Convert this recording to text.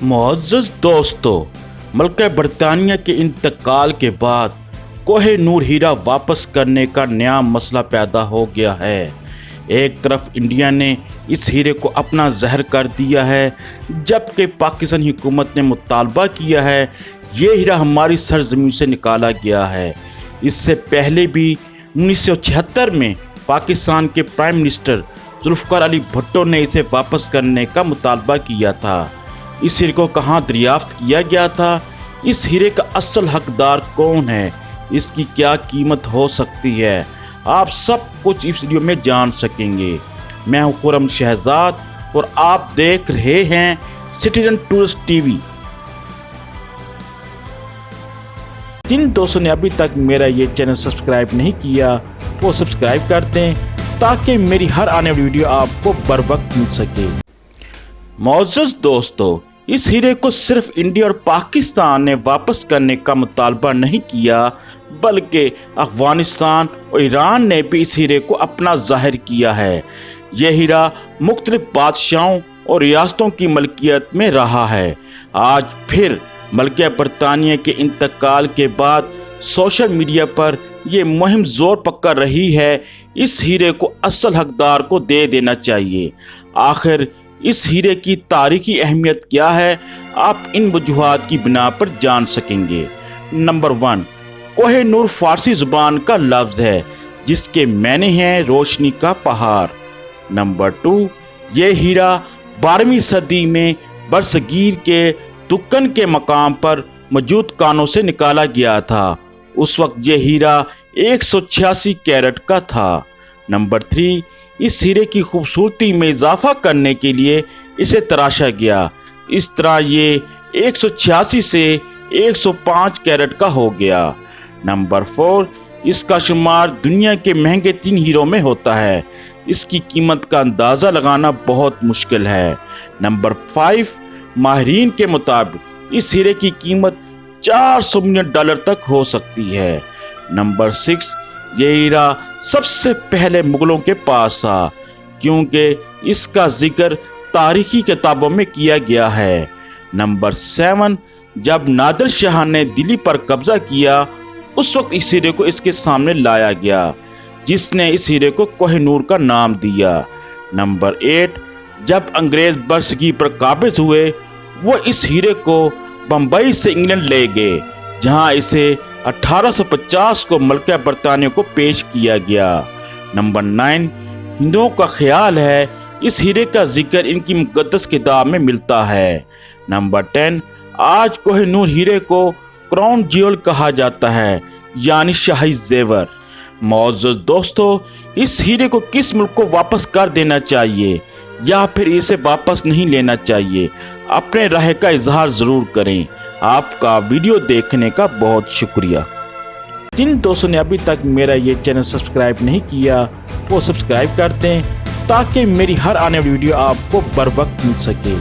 मुअज़्ज़ज़ दोस्तों, मल्का बरतानिया के इंतकाल के बाद कोहे नूर हीरा वापस करने का नया मसला पैदा हो गया है। एक तरफ इंडिया ने इस हीरे को अपना जहर कर दिया है, जबकि पाकिस्तानी हुकूमत ने मुतालबा किया है ये हीरा हमारी सरजमीन से निकाला गया है। इससे पहले भी 1976 में पाकिस्तान के प्राइम मिनिस्टर जुल्फ़िकार अली भुट्टो ने इसे वापस करने का मुतालबा किया था। इस हीरे को कहाँ दरियाफ्त किया गया था, इस हीरे का असल हकदार कौन है, इसकी क्या कीमत हो सकती है, आप सब कुछ इस वीडियो में जान सकेंगे। मैं हूं खुर्रम शहजाद और आप देख रहे हैं सिटीजन टूरिस्ट टीवी। जिन दोस्तों ने अभी तक मेरा ये चैनल सब्सक्राइब नहीं किया वो सब्सक्राइब कर दें ताकि मेरी हर आने वाली वीडियो आपको बर वक्त मिल सके। मुअज़्ज़ज़ दोस्तों, इस हीरे को सिर्फ इंडिया और पाकिस्तान ने वापस करने का मुतालबा नहीं किया, बल्कि अफगानिस्तान और ईरान ने भी इस हीरे को अपना जाहिर किया है। यह हीरा मुख्तलिफ बादशाहों और रियासतों की मलकियत में रहा है। आज फिर मल्का बरतानिया के इंतकाल के बाद सोशल मीडिया पर यह मुहिम जोर पकड़ रही है, इस हीरे को असल हकदार को दे देना चाहिए। आखिर इस हीरे की तारीखी अहमियत क्या है, आप इन वजूहात की बिना पर जान सकेंगे। नंबर 1, कोहे नूर फारसी जुबान का लफ्ज़ है जिसके माने हैं रोशनी का पहाड़। नंबर 2, ये हीरा 12वीं सदी में बरसगीर के तुक्कन के मकाम पर मौजूद कानों से निकाला गया था। उस वक्त ये हीरा 186 कैरेट का था। नंबर 3, इस हीरे की खूबसूरती में इजाफा करने के लिए इसे तराशा गया। इस तरह ये 186 से 105 कैरेट का हो गया। नंबर 4, इसका शुमार दुनिया के महंगे 3 हीरों में होता है। इसकी कीमत का अंदाज़ा लगाना बहुत मुश्किल है। नंबर 5, माहिरीन के मुताबिक इस हीरे की कीमत $400 मिलियन तक हो सकती है। नंबर 6, ये हीरा सबसे पहले मुगलों के पास था क्योंकि इसका जिक्र तारीखी किताबों में किया गया है। नंबर 7, जब नादिर शाह ने दिल्ली पर कब्जा किया उस वक्त इस हीरे को इसके सामने लाया गया, जिसने इस हीरे को कोहे नूर का नाम दिया। नंबर 8, जब अंग्रेज बरसगीर पर काबिज हुए वो इस हीरे को बम्बई से इंग्लैंड ले गए, जहां इसे 1850 को मल्का बरतानिया को पेश किया गया। नंबर 9, हिंदुओं का ख्याल है इस हीरे का जिक्र इनकी मुक़द्दस किताब में मिलता है। नंबर 10, आज कोहे नूर हीरे को क्राउन ज्वेल कहा जाता है, यानी शाही जेवर। मुअज़्ज़ज़ दोस्तों, इस हीरे को किस मुल्क को वापस कर देना चाहिए या फिर इसे वापस नहीं लेना चाहिए, अपने राय का इजहार ज़रूर करें। आपका वीडियो देखने का बहुत शुक्रिया। जिन दोस्तों ने अभी तक मेरा ये चैनल सब्सक्राइब नहीं किया वो सब्सक्राइब कर दें ताकि मेरी हर आने वाली वीडियो आपको बर वक्त मिल सके।